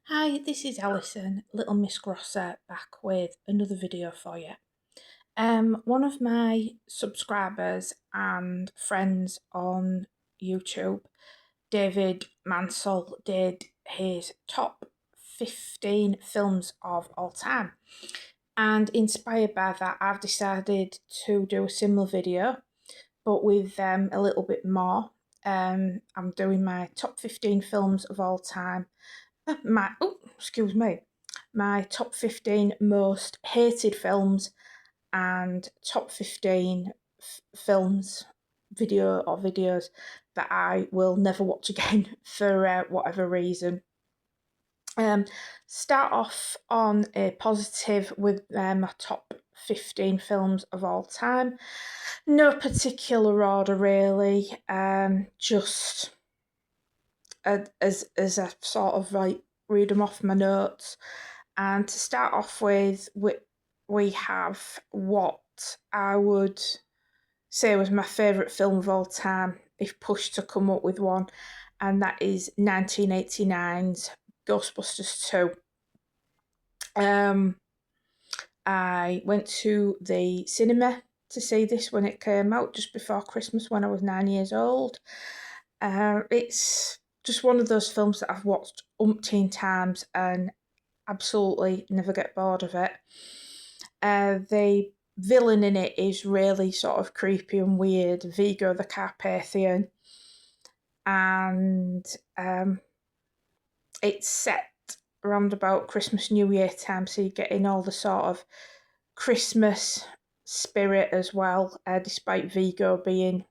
Hi, this is Alison, Little Miss Grosser, back with another video for you. One of my subscribers and friends on YouTube, David Mansell, did his top 15 films of all time. And inspired by that, I've decided to do a similar video, but with a little bit more. I'm doing my top 15 films of all time. My top 15 most hated films and top 15 films, videos that I will never watch again for whatever reason. Um, Start off on a positive with my top 15 films of all time. No particular order, really. Just as I sort of like read them off my notes. And to start off with, we have what I would say was my favourite film of all time, if pushed to come up with one, and that is 1989's Ghostbusters 2. Um, I went to the cinema to see this when it came out just before Christmas when I was 9 years old. It's just one of those films that I've watched umpteen times and absolutely never get bored of it. The villain in it is really sort of creepy and weird, Vigo the Carpathian, and it's set around about Christmas New Year time, so you're getting all the sort of Christmas spirit as well, despite Vigo being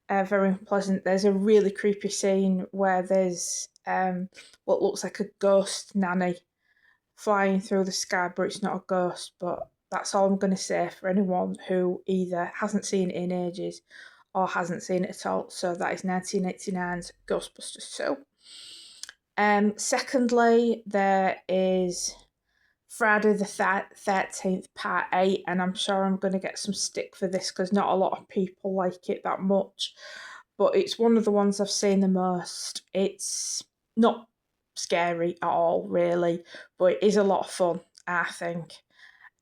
very unpleasant. There's a really creepy scene where there's what looks like a ghost nanny flying through the sky, but it's not a ghost. But that's all I'm going to say for anyone who either hasn't seen it in ages or hasn't seen it at all. So that is 1989's Ghostbusters 2. Secondly, there is Friday the 13th, Part 8, and I'm sure I'm going to get some stick for this because not a lot of people like it that much. But it's one of the ones I've seen the most. It's not scary at all, really, but it is a lot of fun, I think.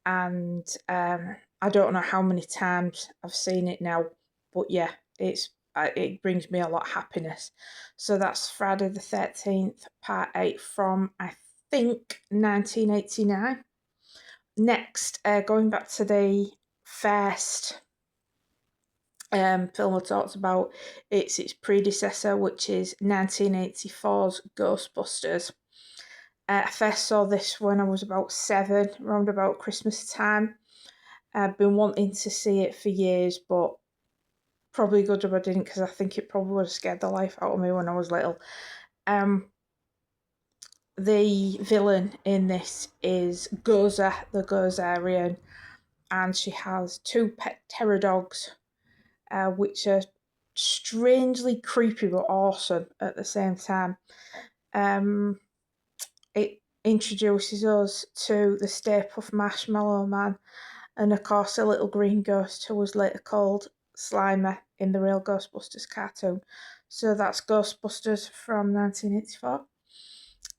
And I don't know how many times I've seen it now, but yeah, it brings me a lot of happiness. So that's Friday the 13th, Part 8 from, I think, 1989. Next, going back to the first film I talked about, it's its predecessor, which is 1984's Ghostbusters. I first saw this when I was about 7, around about Christmas time. I've been wanting to see it for years, but probably good if I didn't because I think it probably would have scared the life out of me when I was little. The villain in this is Goza, the Gozerian, and she has two pet terror dogs, which are strangely creepy but awesome at the same time. It introduces us to the Stay Puft Marshmallow Man, and of course a little green ghost who was later called Slimer in the real Ghostbusters cartoon. So that's Ghostbusters from 1984.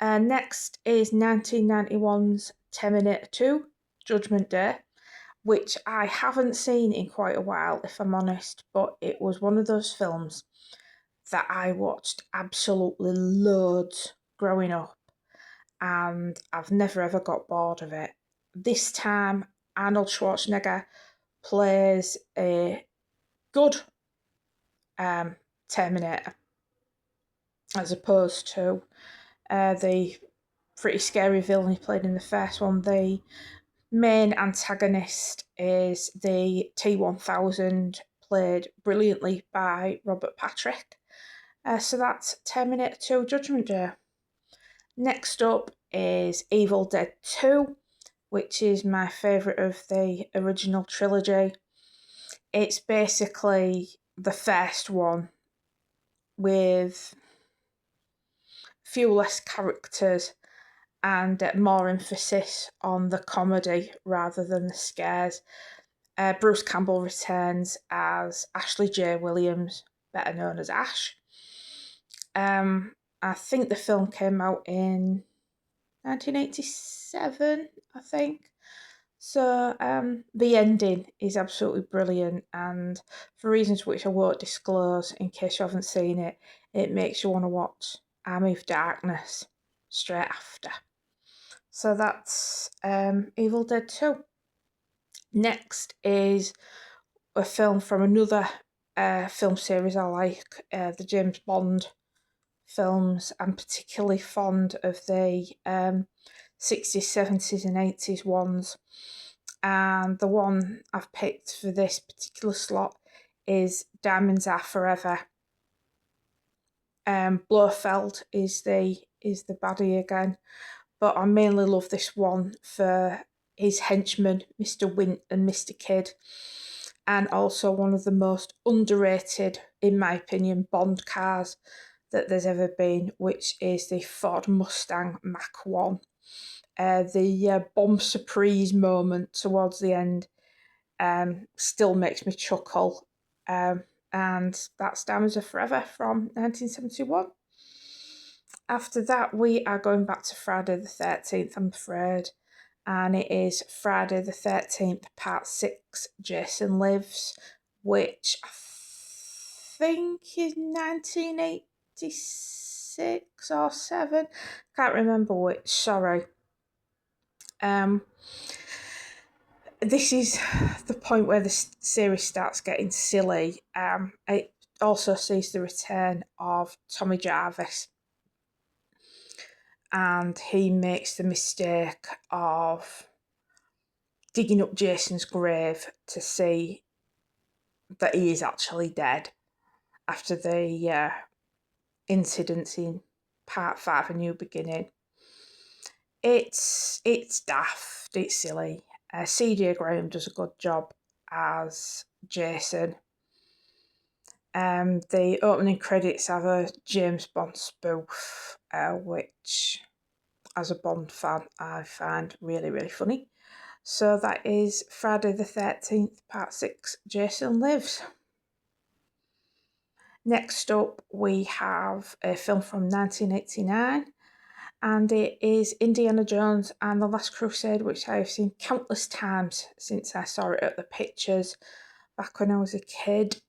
Next is 1991's Terminator 2, Judgment Day, which I haven't seen in quite a while, if I'm honest, but it was one of those films that I watched absolutely loads growing up, and I've never ever got bored of it. This time, Arnold Schwarzenegger plays a good Terminator as opposed to the pretty scary villain he played in the first one. The main antagonist is the T-1000, played brilliantly by Robert Patrick. So that's Terminator 2 Judgment Day. Next up is Evil Dead 2, which is my favourite of the original trilogy. It's basically the first one with few less characters and more emphasis on the comedy rather than the scares. Bruce Campbell returns as Ashley J. Williams, better known as Ash. I think the film came out in 1987, I think. So the ending is absolutely brilliant, and for reasons which I won't disclose in case you haven't seen it, it makes you want to watch Army of Darkness straight after. So that's Evil Dead 2. Next is a film from another film series I like, the James Bond films. I'm particularly fond of the 60s, 70s, and 80s ones. And the one I've picked for this particular slot is Diamonds Are Forever. Blofeld is the baddie again, but I mainly love this one for his henchmen, Mr. Wint and Mr. Kidd, and also one of the most underrated, in my opinion, Bond cars that there's ever been, which is the Ford Mustang Mach 1. The bomb surprise moment towards the end still makes me chuckle. And that's Diamonds Are Forever from 1971. After that, we are going back to Friday the 13th, I'm afraid. And it is Friday the 13th, part 6, Jason Lives, which I think is 1986 or 7. Can't remember which, sorry. This is the point where the series starts getting silly. It also sees the return of Tommy Jarvis, and he makes the mistake of digging up Jason's grave to see that he is actually dead after the incidents in part 5, A New Beginning. It's daft, it's silly. CJ Graham does a good job as Jason. The opening credits have a James Bond spoof, which, as a Bond fan, I find really, really funny. So that is Friday the 13th, part 6, Jason Lives. Next up, we have a film from 1989, and it is Indiana Jones and the Last Crusade, which I have seen countless times since I saw it at the pictures back when I was a kid.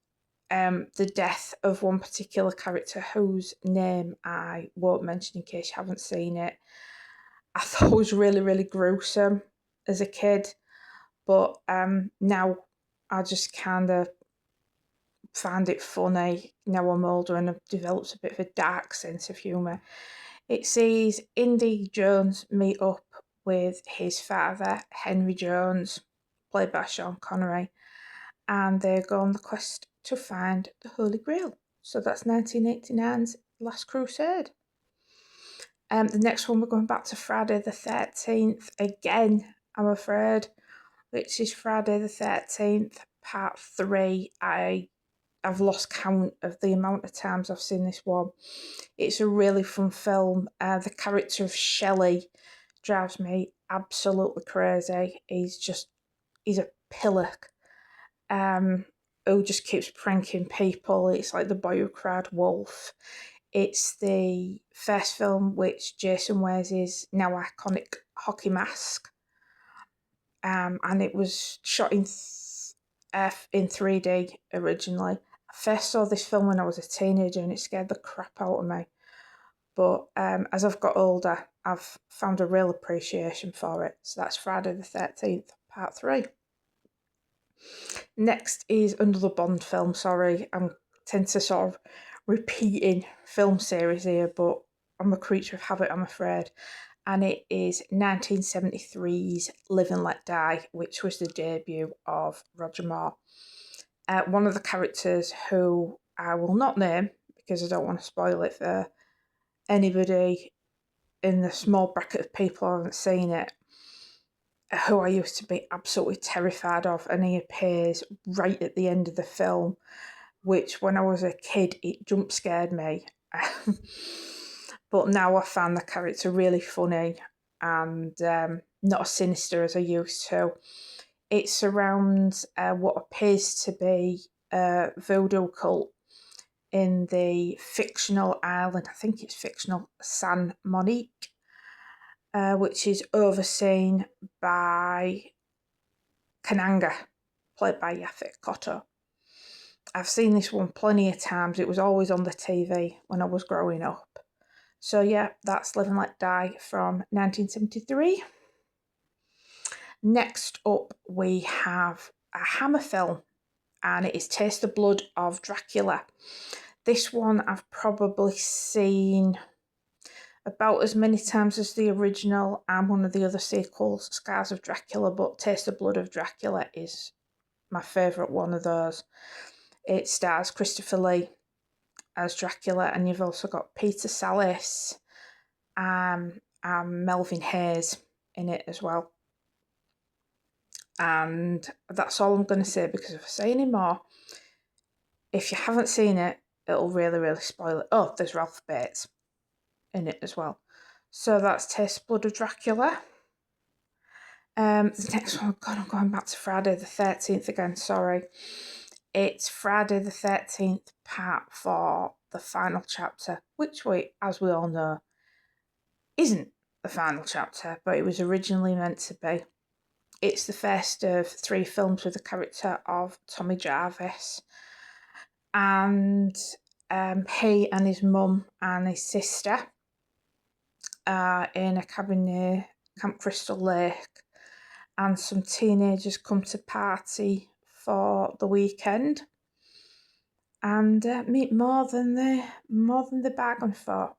The death of one particular character whose name I won't mention in case you haven't seen it, I thought was really, really gruesome as a kid, but now I just kind of find it funny. Now I'm older and I've developed a bit of a dark sense of humour. It sees Indy Jones meet up with his father, Henry Jones, played by Sean Connery, and they go on the quest to find the Holy Grail. So that's 1989's Last Crusade. The next one, we're going back to Friday the 13th again, I'm afraid, which is Friday the 13th, part 3. I've lost count of the amount of times I've seen this one. It's a really fun film. The character of Shelley drives me absolutely crazy. He's a pillock. Who just keeps pranking people. It's like The Boy Who Cried Wolf. It's the first film which Jason wears his now iconic hockey mask. And it was shot in 3D originally. I first saw this film when I was a teenager and it scared the crap out of me. But as I've got older, I've found a real appreciation for it. So that's Friday the 13th, part 3. Next is another Bond film. Sorry, I tend to sort of repeating film series here, but I'm a creature of habit, I'm afraid. And it is 1973's Live and Let Die, which was the debut of Roger Moore. One of the characters who I will not name because I don't want to spoil it for anybody in the small bracket of people who haven't seen it, who I used to be absolutely terrified of, and he appears right at the end of the film, which when I was a kid, it jump scared me. But now I found the character really funny and not as sinister as I used to. It surrounds what appears to be a voodoo cult in the fictional island, I think it's fictional, San Monique. which is overseen by Kananga, played by Yaphet Kotto. I've seen this one plenty of times. It was always on the TV when I was growing up. So yeah, that's Live and Let Die from 1973. Next up, we have a Hammer film, and it is Taste the Blood of Dracula. This one I've probably seen about as many times as the original and one of the other sequels, Scars of Dracula, but Taste the Blood of Dracula is my favourite one of those. It stars Christopher Lee as Dracula, and you've also got Peter Sallis and Melvin Hayes in it as well. And that's all I'm going to say, because if I say any more, if you haven't seen it, it'll really, really spoil it. Oh, there's Ralph Bates in it as well. So that's Taste Blood of Dracula. The next one, God, I'm going back to Friday the 13th again, sorry. It's Friday the 13th, part 4, the final chapter, which as we all know, isn't the final chapter, but it was originally meant to be. It's the first of 3 films with the character of Tommy Jarvis. And he and his mum and his sister are in a cabin near Camp Crystal Lake, and some teenagers come to party for the weekend and meet more than they bargained for.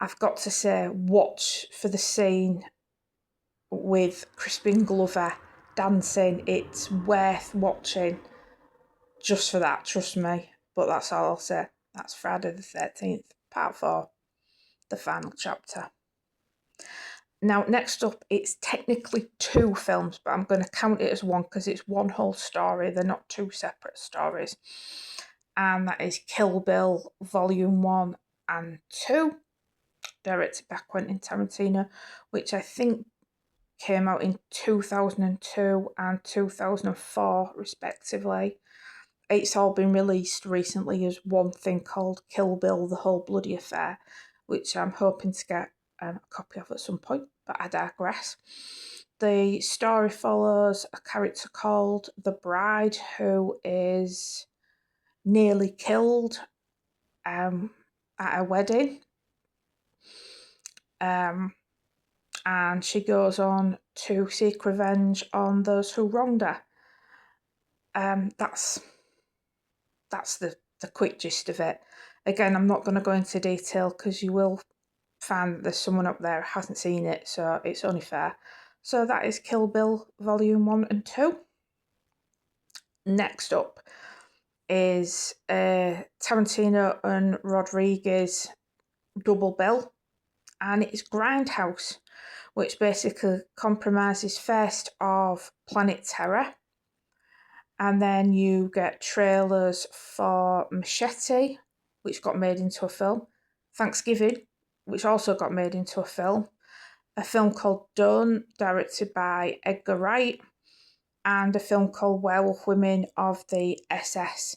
I've got to say, watch for the scene with Crispin Glover dancing. It's worth watching just for that, trust me. But that's all I'll say. That's Friday the 13th, part 4, the final chapter. Now, next up, it's technically 2 films, but I'm going to count it as one because it's one whole story. They're not 2 separate stories. And that is Kill Bill Volume 1 and 2, directed by Quentin Tarantino, which I think came out in 2002 and 2004, respectively. It's all been released recently as one thing called Kill Bill, The Whole Bloody Affair, which I'm hoping to get a copy of at some point, but I digress. The story follows a character called The Bride, who is nearly killed at a wedding. And she goes on to seek revenge on those who wronged her. That's the quick gist of it. Again, I'm not going to go into detail because you will find that there's someone up there who hasn't seen it, so it's only fair. So that is Kill Bill Volume 1 and 2. Next up is Tarantino and Rodriguez double bill, and it's Grindhouse, which basically compromises first of Planet Terror, and then you get trailers for Machete, which got made into a film, Thanksgiving, which also got made into a film called Dawn, directed by Edgar Wright, and a film called Werewolf Women of the SS,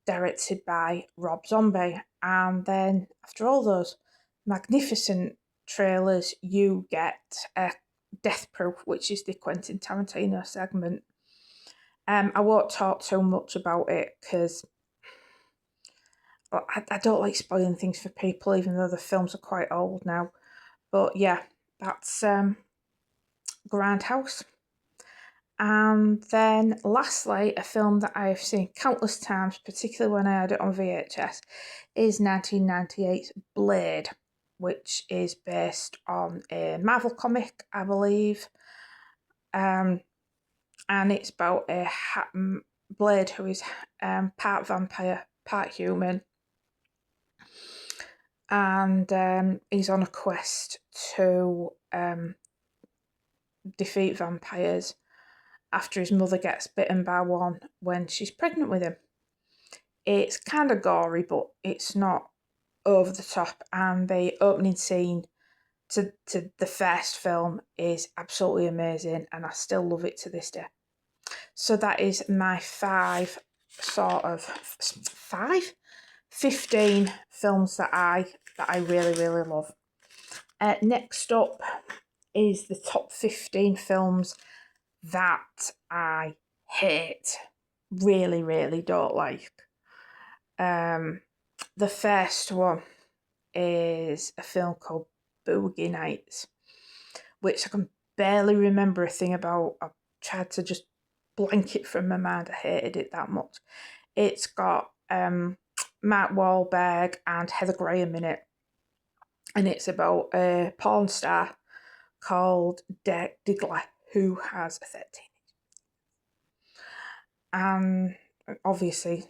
directed by Rob Zombie. And then after all those magnificent trailers, you get Death Proof, which is the Quentin Tarantino segment. I won't talk too much about it because I don't like spoiling things for people, even though the films are quite old now. But yeah, that's Grindhouse. And then lastly, a film that I have seen countless times, particularly when I had it on VHS, is 1998's Blade, which is based on a Marvel comic, I believe. And it's about a Blade who is part vampire, part human. And he's on a quest to defeat vampires after his mother gets bitten by one when she's pregnant with him. It's kind of gory, but it's not over the top. And the opening scene to the first film is absolutely amazing, and I still love it to this day. So that is my 15 films that I really, really love. Next up is the top 15 films that I hate. Really, really don't like. The first one is a film called Boogie Nights, which I can barely remember a thing about. I tried to just blank it from my mind. I hated it that much. It's got Mark Wahlberg and Heather Graham in it, and it's about a porn star called Dirk Diggler who has a 13. And obviously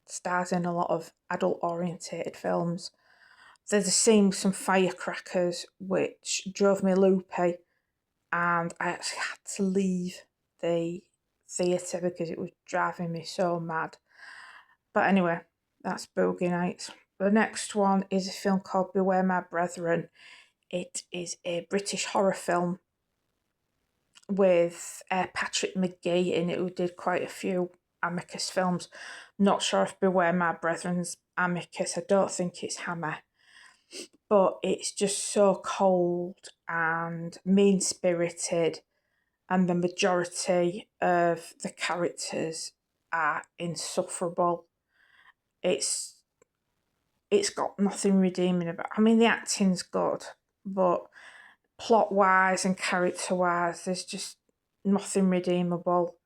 stars in a lot of adult orientated films. There's a scene with some firecrackers which drove me loopy, and I actually had to leave the theatre because it was driving me so mad. But anyway, that's Boogie Nights. The next one is a film called Beware My Brethren. It is a British horror film with Patrick McGee in it, who did quite a few Amicus films. Not sure if Beware My Brethren's Amicus. I don't think it's Hammer. But it's just so cold and mean spirited, and the majority of the characters are insufferable. It's got nothing redeeming about. I mean, the acting's good, but plot wise and character wise, there's just nothing redeemable.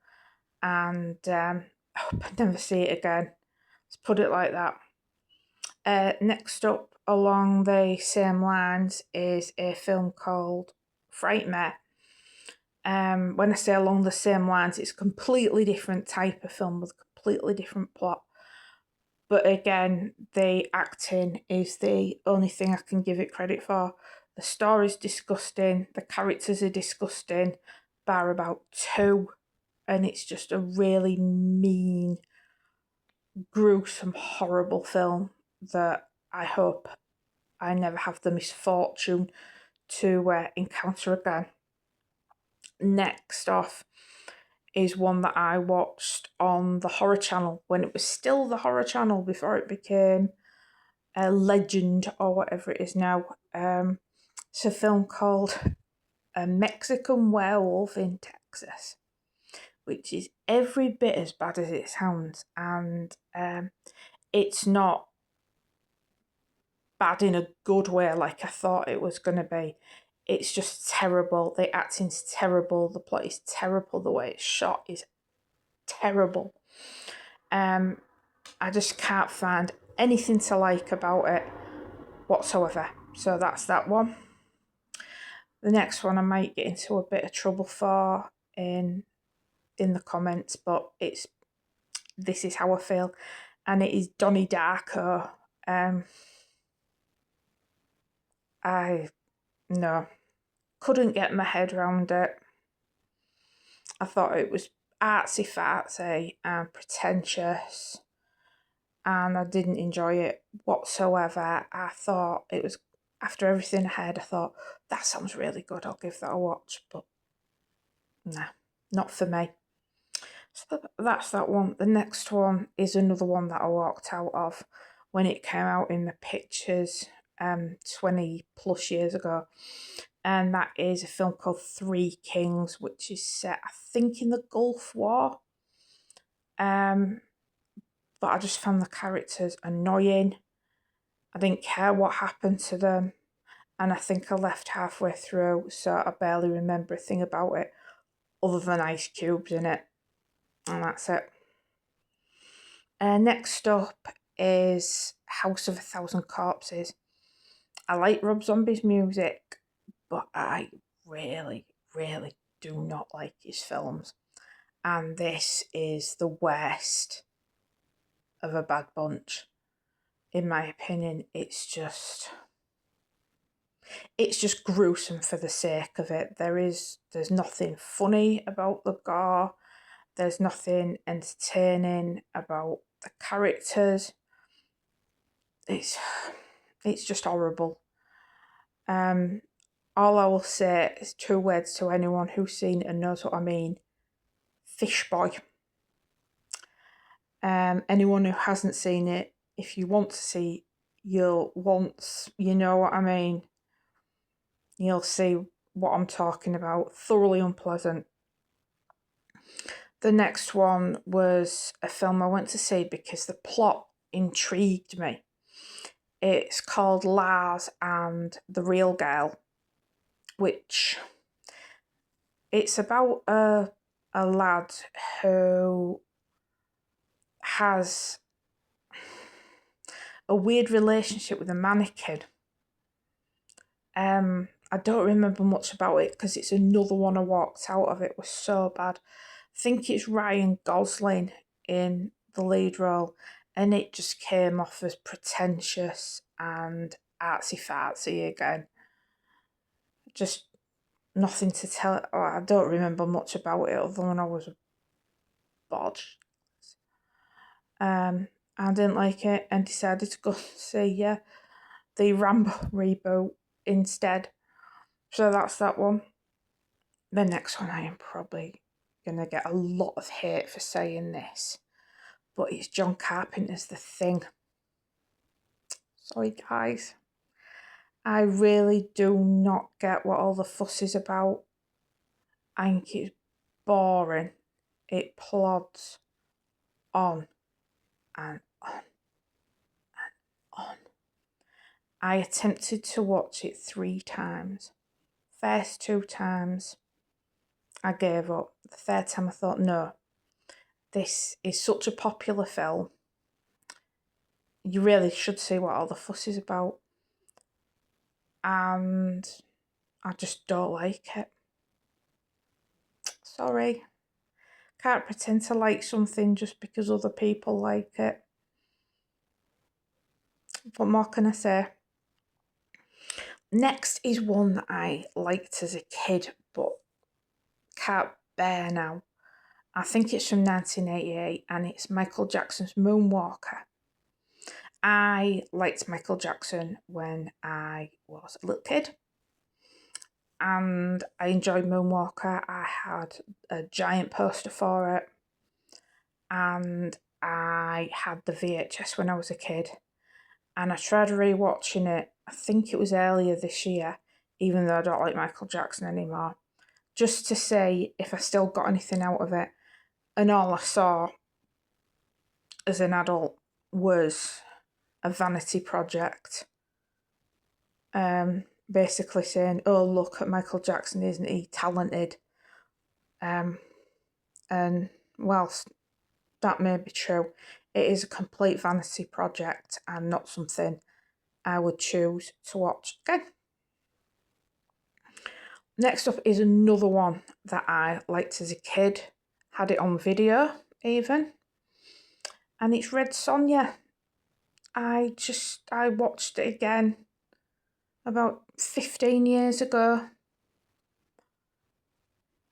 And I hope I never see it again. Let's put it like that. Next up, along the same lines, is a film called Frightmare. When I say along the same lines, it's a completely different type of film with a completely different plot. But again, the acting is the only thing I can give it credit for. The story's disgusting, the characters are disgusting, bar about two, and it's just a really mean, gruesome, horrible film that I hope I never have the misfortune to encounter again. Next off is one that I watched on the Horror Channel when it was still the Horror Channel before it became a Legend or whatever it is now. It's a film called A Mexican Werewolf in Texas, which is every bit as bad as it sounds, and it's not bad in a good way like I thought it was going to be. It's just terrible. The acting's terrible. The plot is terrible. The way it's shot is terrible. I just can't find anything to like about it whatsoever. So that's that one. The next one I might get into a bit of trouble for in the comments, but this is how I feel, and it is Donnie Darko. I couldn't get my head around it. I thought it was artsy fartsy and pretentious, and I didn't enjoy it whatsoever. I thought it was, after everything I heard, I thought that sounds really good, I'll give that a watch, but nah, not for me. So that's that one. The next one is another one that I walked out of when it came out in the pictures 20 plus years ago, and that is a film called Three Kings, which is set, I think, in the Gulf War. But I just found the characters annoying. I didn't care what happened to them, and I think I left halfway through, so I barely remember a thing about it other than ice cubes in it, and that's it. Next up is House of a Thousand Corpses. I like Rob Zombie's music, but I really, really do not like his films. And this is the worst of a bad bunch. In my opinion, it's just gruesome for the sake of it. There's nothing funny about the gore. There's nothing entertaining about the characters. It's just horrible. All I will say is two words to anyone who's seen it and knows what I mean: fish boy. Anyone who hasn't seen it, if you want to see, you know what I mean. you'll see what I'm talking about. Thoroughly unpleasant. The next one was a film I went to see because the plot intrigued me. It's called Lars and the Real Girl, which it's about a lad who has a weird relationship with a mannequin. I don't remember much about it because it's another one I walked out of. It was so bad. I think it's Ryan Gosling in the lead role, and it just came off as pretentious and artsy fartsy again. Just nothing to tell. I don't remember much about it other than I was bored. I didn't like it and decided to go see the Rambo reboot instead. So that's that one. The next one, I am probably going to get a lot of hate for saying this, but it's John Carpenter's The Thing. Sorry, guys. I really do not get what all the fuss is about. I think it's boring. It plods on and on and on. I attempted to watch it 3 times. First 2 times, I gave up. The third time, I thought, no, this is such a popular film. You really should see what all the fuss is about. And I just don't like it. Sorry. Can't pretend to like something just because other people like it. What more can I say? Next is one that I liked as a kid, but can't bear now. I think it's from 1988, and it's Michael Jackson's Moonwalker. I liked Michael Jackson when I was a little kid, and I enjoyed Moonwalker. I had a giant poster for it, and I had the VHS when I was a kid, and I tried rewatching it. I think it was earlier this year, even though I don't like Michael Jackson anymore, just to see if I still got anything out of it. And all I saw as an adult was a vanity project, basically saying, oh, look at Michael Jackson, isn't he talented? And whilst that may be true, it is a complete vanity project and not something I would choose to watch again. Next up is another one that I liked as a kid, had it on video even, and it's Red Sonja. I watched it again about 15 years ago,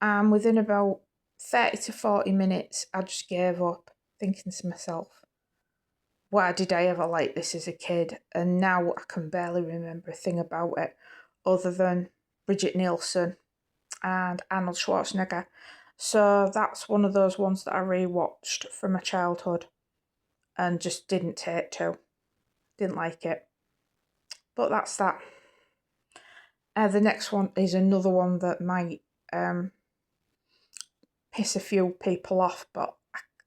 and within about 30 to 40 minutes I just gave up, thinking to myself, why did I ever like this as a kid? And now I can barely remember a thing about it other than Bridget Nielsen and Arnold Schwarzenegger. So that's one of those ones that I rewatched from my childhood and just didn't take to. Didn't like it. But that's that. The next one is another one that might piss a few people off, but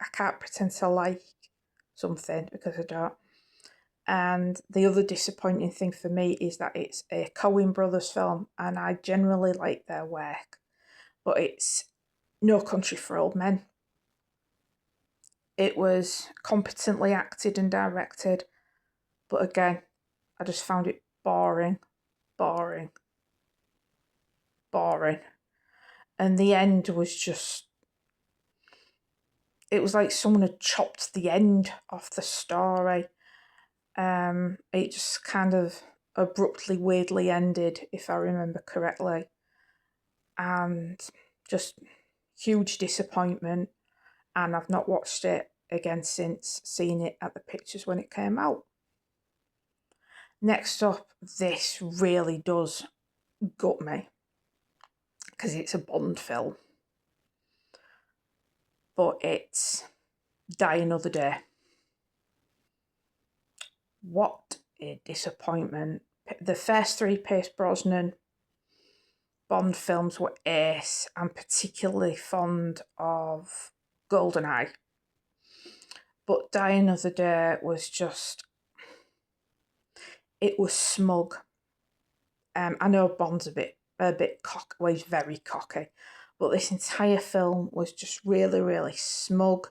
I can't pretend to like something because I don't. And the other disappointing thing for me is that it's a Coen Brothers film, and I generally like their work, but it's No Country for Old Men. It was competently acted and directed, but again, I just found it boring. And the end was just, it was like someone had chopped the end off the story. It just kind of abruptly, weirdly ended, if I remember correctly. And just huge disappointment. And I've not watched it again since, seeing it at the pictures when it came out. Next up, this really does gut me because it's a Bond film, but it's Die Another Day. What a disappointment. The first 3, Pierce Brosnan, Bond films were ace. I'm particularly fond of GoldenEye. But Die Another Day was just, it was smug. I know Bond's a bit cocky, well, he's very cocky, but this entire film was just really, really smug.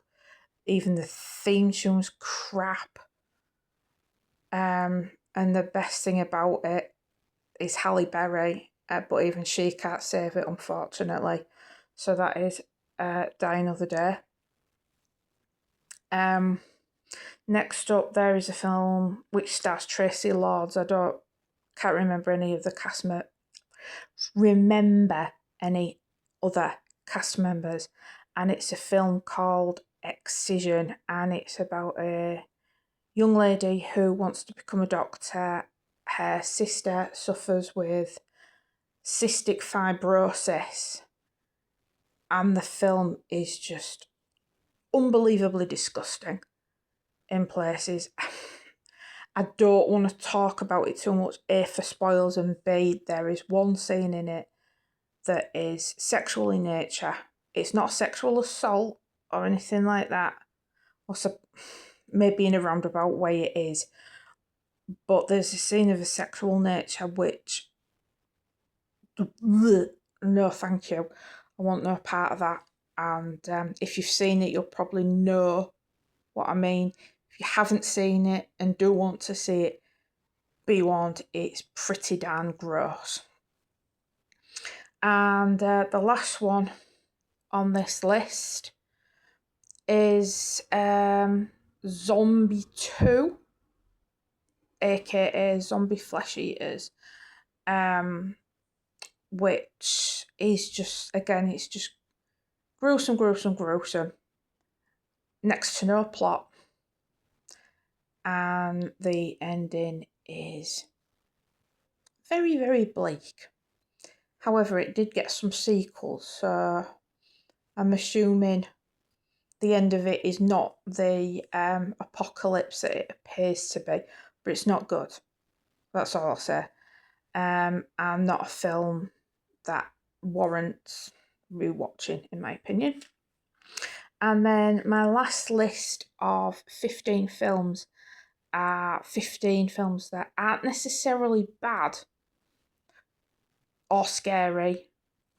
Even the theme tune was crap. And the best thing about it is Halle Berry, but even she can't save it, unfortunately. So that is Die Another Day. Next up, there is a film which stars Tracy Lords. Can't remember any of the any other cast members, and it's a film called Excision, and it's about a young lady who wants to become a doctor. Her sister suffers with cystic fibrosis, and the film is just unbelievably disgusting in places. I don't want to talk about it too much, A, for spoils, and B, there is one scene in it that is sexual in nature. It's not sexual assault or anything like that, or maybe in a roundabout way it is, but there's a scene of a sexual nature which, no thank you, I want no part of that. And if you've seen it, you'll probably know what I mean. If you haven't seen it and do want to see it, be warned, it's pretty darn gross. And the last one on this list is Zombie 2, aka Zombie Flesh Eaters, which is just, again, it's just gruesome, next to no plot, and the ending is very, very bleak. However, it did get some sequels, so I'm assuming the end of it is not the apocalypse that it appears to be, but it's not good. That's all I'll say. And not a film that warrants rewatching, in my opinion. And then my last list of 15 films are 15 films that aren't necessarily bad or scary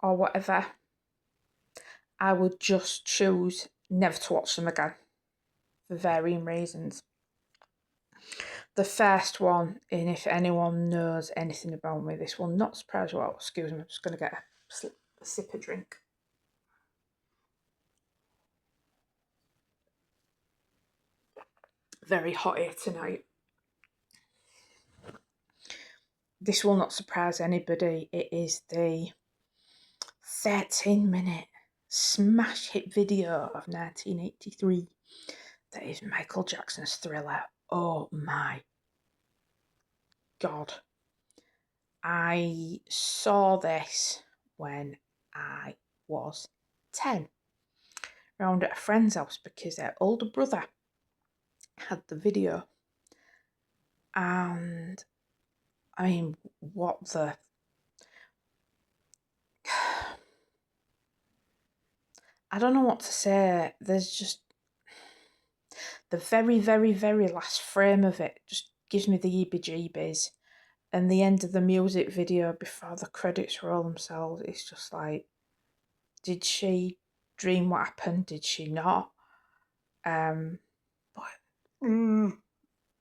or whatever. I would just choose never to watch them again for varying reasons. The first one, and if anyone knows anything about me, this will not surprise you all. Excuse me, I'm just going to get a sip of drink. Very hot here tonight. This will not surprise anybody. It is the 13-minute smash hit video of 1983 that is Michael Jackson's Thriller. Oh my God. I saw this when I was 10, round at a friend's house because their older brother had the video. And I mean, what the... I don't know what to say. There's just... the very, very, very last frame of it just gives me the heebie-jeebies. And the end of the music video before the credits roll themselves, it's just like, did she dream what happened? Did she not?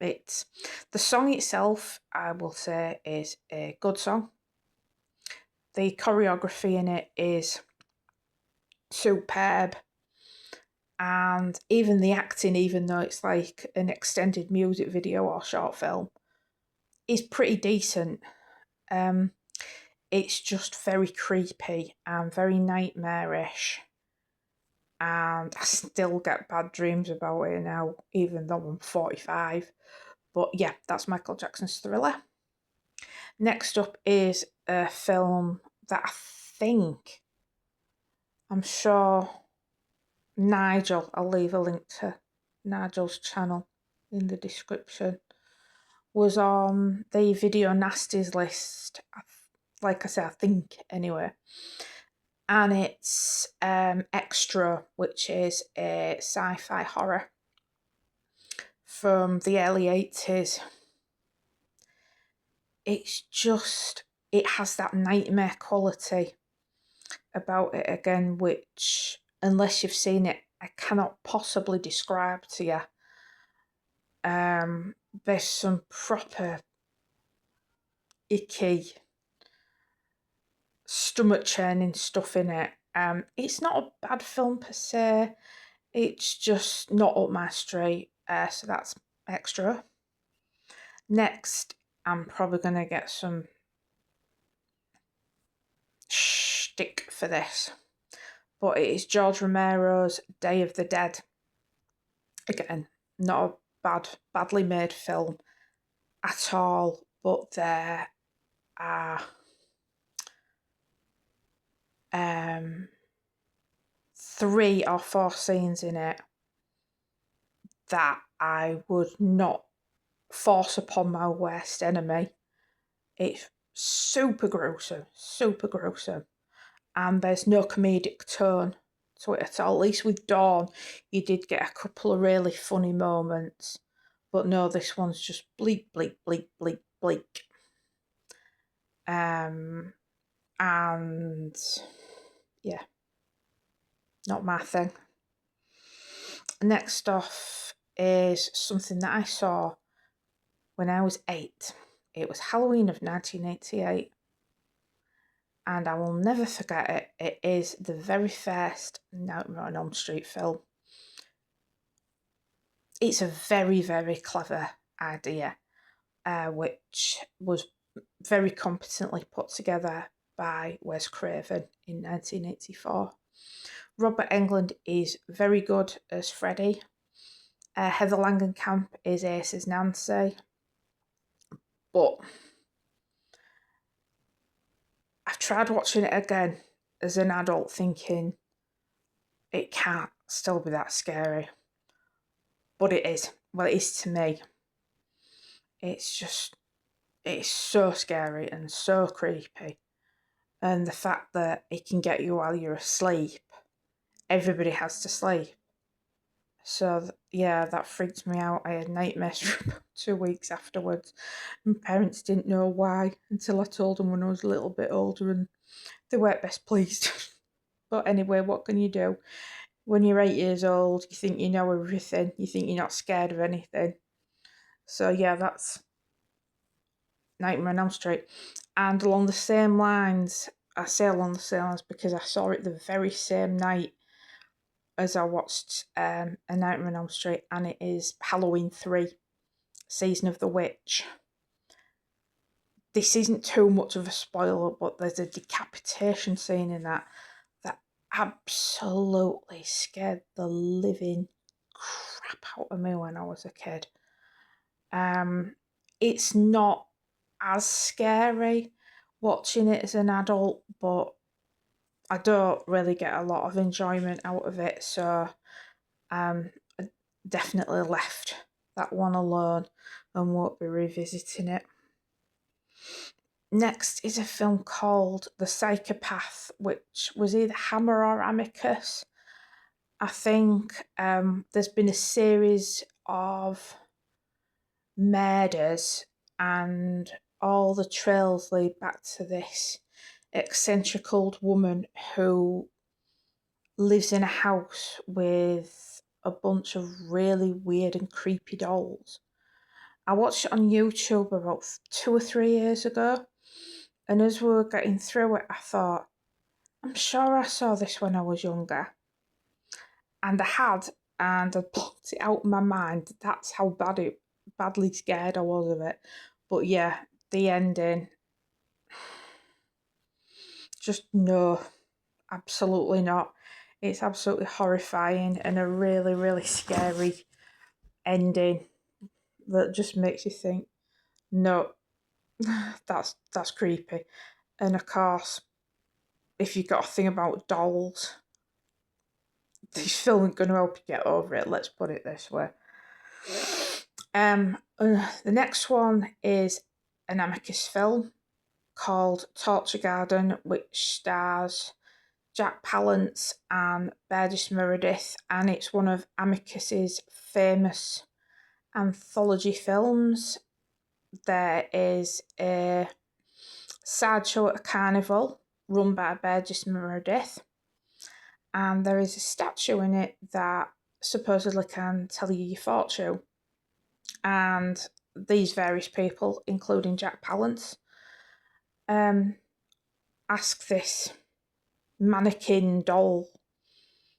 It's the song itself, I will say, is a good song. The choreography in it is superb, and even the acting, even though it's like an extended music video or short film, is pretty decent. It's just very creepy and very nightmarish, and I still get bad dreams about it now, even though I'm 45. But yeah, that's Michael Jackson's Thriller. Next up is a film that I'm sure Nigel, I'll leave a link to Nigel's channel in the description, was on the Video Nasties list. Like I say, I think anyway. And it's Extra, which is a sci-fi horror from the early 80s. It's just, it has that nightmare quality about it again, which, unless you've seen it, I cannot possibly describe to you. There's some proper icky, stomach churning stuff in it. It's not a bad film per se. It's just not up my street. So that's Extra. Next, I'm probably gonna get some shtick for this, but it is George Romero's Day of the Dead. Again, not a badly made film at all, but there are 3 or 4 scenes in it that I would not force upon my worst enemy. It's super gruesome, and there's no comedic tone to it at all. At least with Dawn, you did get a couple of really funny moments, but no, this one's just bleak. And yeah, not my thing. Next off is something that I saw when I was 8. It was Halloween of 1988, and I will never forget it. It is the very first Nightmare on Elm Street film. It's a very, very clever idea, which was very competently put together by Wes Craven in 1984. Robert Englund is very good as Freddy. Heather Langenkamp is Ace as Nancy. But I've tried watching it again as an adult, thinking it can't still be that scary. But it is. Well, it is to me. It's so scary and so creepy. And the fact that it can get you while you're asleep, everybody has to sleep. So, yeah, that freaked me out. I had nightmares for about 2 weeks afterwards. My parents didn't know why until I told them when I was a little bit older, and they weren't best pleased. But anyway, what can you do? When you're 8 years old, you think you know everything. You think you're not scared of anything. So, yeah, that's Nightmare on Elm Street. And along the same lines, I say along the same lines because I saw it the very same night as I watched A Nightmare on Elm Street, and it is Halloween 3, Season of the Witch. This isn't too much of a spoiler, but there's a decapitation scene in that absolutely scared the living crap out of me when I was a kid. It's not as scary watching it as an adult, but I don't really get a lot of enjoyment out of it, so I definitely left that one alone and won't be revisiting it. Next is a film called The Psychopath, which was either Hammer or Amicus. I think there's been a series of murders, and all the trails lead back to this eccentric old woman who lives in a house with a bunch of really weird and creepy dolls. I watched it on YouTube about 2 or 3 years ago, and as we were getting through it, I thought, I'm sure I saw this when I was younger. And I had, and I blocked it out of my mind. That's how badly scared I was of it. But yeah, the ending, just no, absolutely not. It's absolutely horrifying and a really, really scary ending that just makes you think, no, that's creepy. And of course, if you've got a thing about dolls, this film ain't going to help you get over it. Let's put it this way. The next one is an Amicus film called Torture Garden, which stars Jack Palance and Burgess Meredith, and it's one of Amicus's famous anthology films. There is a sideshow at a carnival run by Burgess Meredith, and there is a statue in it that supposedly can tell you your fortune. And these various people, including Jack Palance, ask this mannequin doll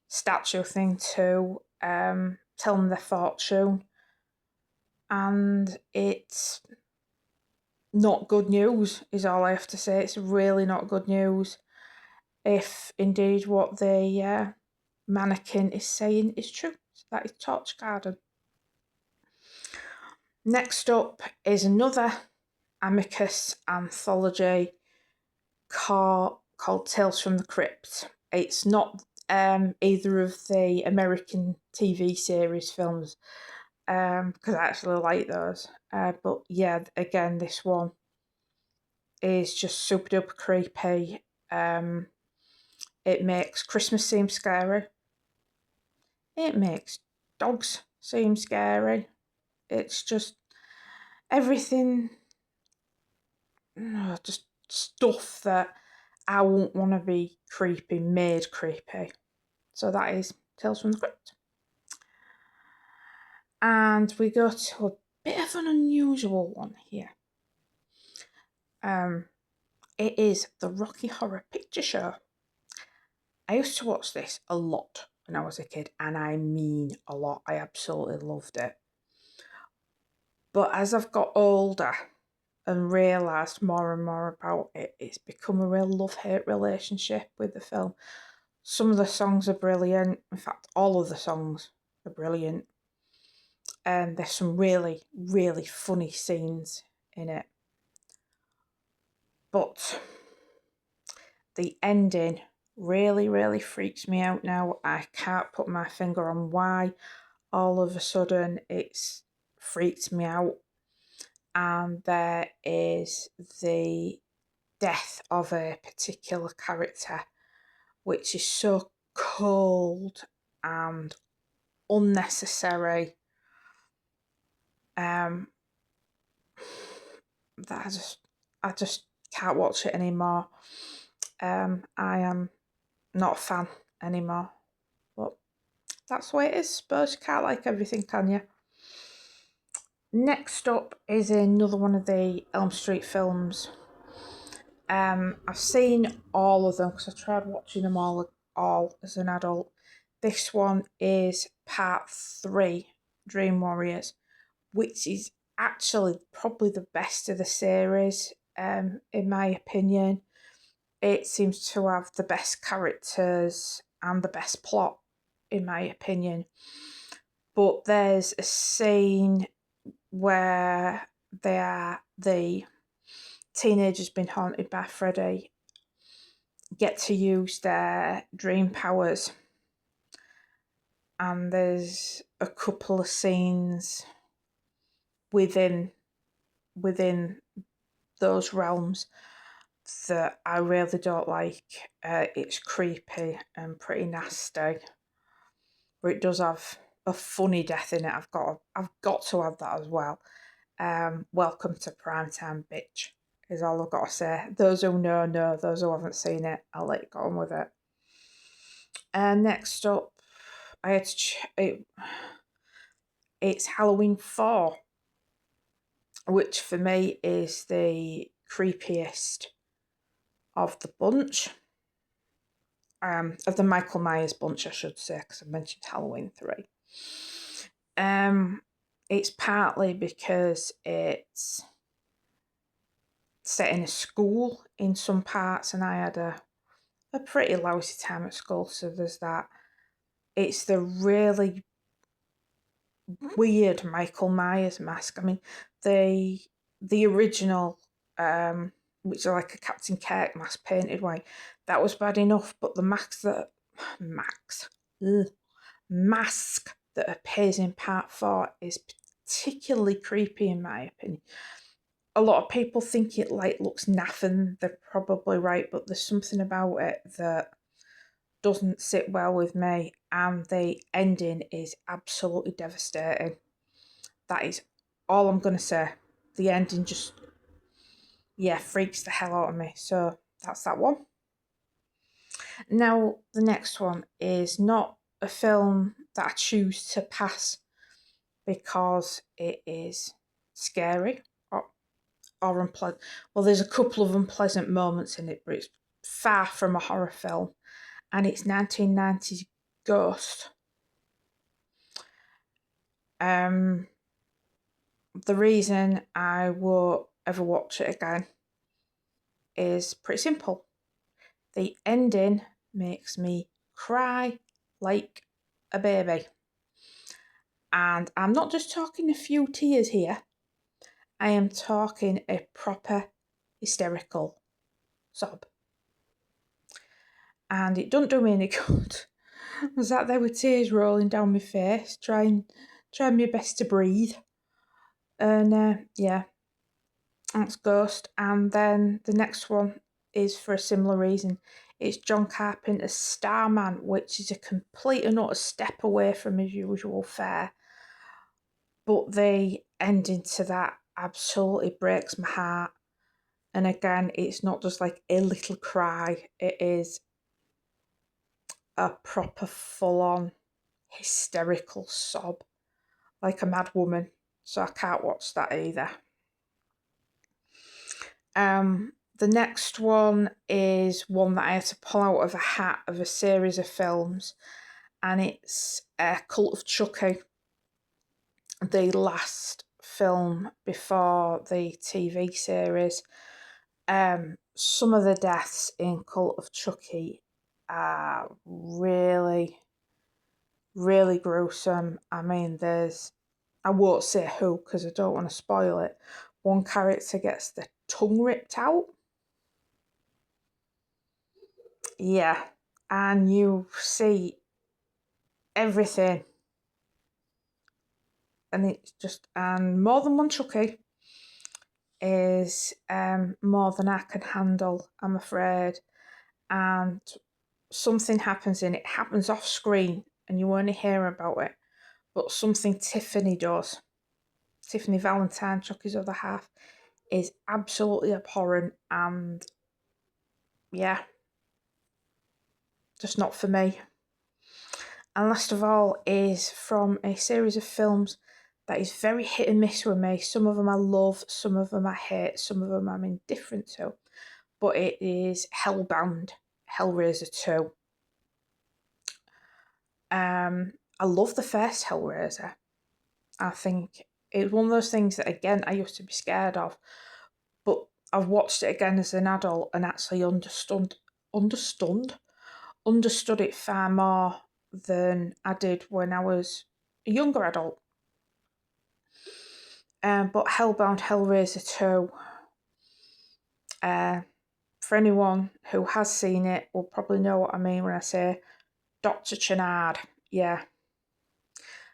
statue thing to tell them their fortune. And it's not good news, is all I have to say. It's really not good news if indeed what the mannequin is saying is true. So that is Torture Garden. Next up is another Amicus anthology called Tales from the Crypt. It's not either of the American TV series films, because I actually like those. But yeah, again, this one is just super duper creepy. It makes Christmas seem scary. It makes dogs seem scary. It's just everything, just stuff that I won't want to be creepy made creepy. So that is Tales from the Crypt. And we go to a bit of an unusual one here. It is the Rocky Horror Picture Show. I used to watch this a lot when I was a kid, and I mean a lot. I absolutely loved it. But as I've got older and realised more and more about it, it's become a real love-hate relationship with the film. Some of the songs are brilliant. In fact, all of the songs are brilliant. And there's some really, really funny scenes in it. But the ending really, really freaks me out now. I can't put my finger on why all of a sudden it's freaked me out. And there is the death of a particular character, which is so cold and unnecessary, that I just can't watch it anymore. I am not a fan anymore, but that's the way it is. Suppose you can't like everything, can you? Next up is another one of the Elm Street films. I've seen all of them because I tried watching them all as an adult. This one is part 3, Dream Warriors, which is actually probably the best of the series, in my opinion. It seems to have the best characters and the best plot, in my opinion. But there's a scene where the teenagers been haunted by Freddy get to use their dream powers, and there's a couple of scenes within those realms that I really don't like. It's creepy and pretty nasty, but it does have a funny death in it. I've got to add that as well. Welcome to Primetime, bitch, is all I've got to say. Those who know, know. Those who haven't seen it, I'll let you go on with it. And next up, I had to it's Halloween 4, which for me is the creepiest of the bunch. Of the Michael Myers bunch, I should say, because I mentioned Halloween 3. It's partly because it's set in a school in some parts, and I had a pretty lousy time at school, so there's that. It's the really weird Michael Myers mask. I mean, the original, which is like a Captain Kirk mask painted white, that was bad enough, but the mask that appears in part 4 is particularly creepy, in my opinion. a lot of people think it like looks naff, and they're probably right, but there's something about it that doesn't sit well with me, and the ending is absolutely devastating. That is all I'm going to say. The ending just, yeah, freaks the hell out of me. So that's that one. Now, the next one is not a film that I choose to pass because it is scary or unpleasant. Well, there's a couple of unpleasant moments in it, but it's far from a horror film. And it's 1990's Ghost. The reason I won't ever watch it again is pretty simple. The ending makes me cry like a baby. And I'm not just talking a few tears here, I am talking a proper hysterical sob. And it don't do me any good. I was sat there with tears rolling down my face, trying my best to breathe. And yeah, that's Ghost. And then the next one is for a similar reason. It's John Carpenter's Starman, which is a complete and utter step away from his usual fare. But the ending to that absolutely breaks my heart. And again, it's not just like a little cry, it is a proper full on hysterical sob, like a mad woman. So I can't watch that either. The next one is one that I had to pull out of a hat of a series of films, and it's Cult of Chucky, the last film before the TV series. Some of the deaths in Cult of Chucky are really, really gruesome. I mean, I won't say who because I don't want to spoil it. One character gets the tongue ripped out. Yeah, and you see everything, and it's just, and more than one Chucky is more than I can handle, I'm afraid. And something happens, and it happens off screen, and you only hear about it. But something Tiffany does, Tiffany Valentine, Chucky's other half, is absolutely abhorrent, and yeah, just not for me. And last of all is from a series of films that is very hit and miss with me. Some of them I love, some of them I hate, some of them I'm indifferent to. But it is Hellbound, Hellraiser 2. I love the first Hellraiser. I think it's one of those things that, again, I used to be scared of, but I've watched it again as an adult and actually understood it far more than I did when I was a younger adult. But Hellbound Hellraiser 2, for anyone who has seen it will probably know what I mean when I say Dr. Channard. Yeah,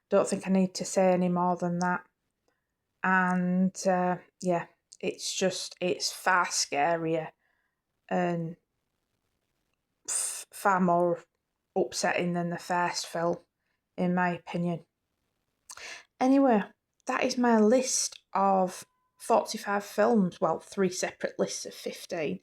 don't think I need to say any more than that. And yeah, it's far scarier and far more upsetting than the first film, in my opinion. Anyway, that is my list of 45 films, well, 3 separate lists of 15.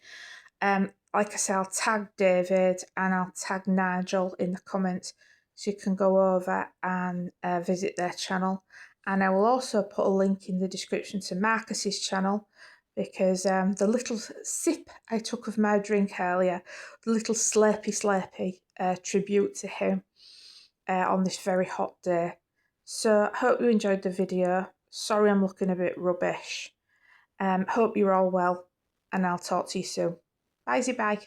Like I say, I'll tag David and I'll tag Nigel in the comments so you can go over and visit their channel. And I will also put a link in the description to Marcus's channel, because the little sip I took of my drink earlier, the little slurpy tribute to him on this very hot day. So hope you enjoyed the video. Sorry I'm looking a bit rubbish. Hope you're all well, and I'll talk to you soon. Bye.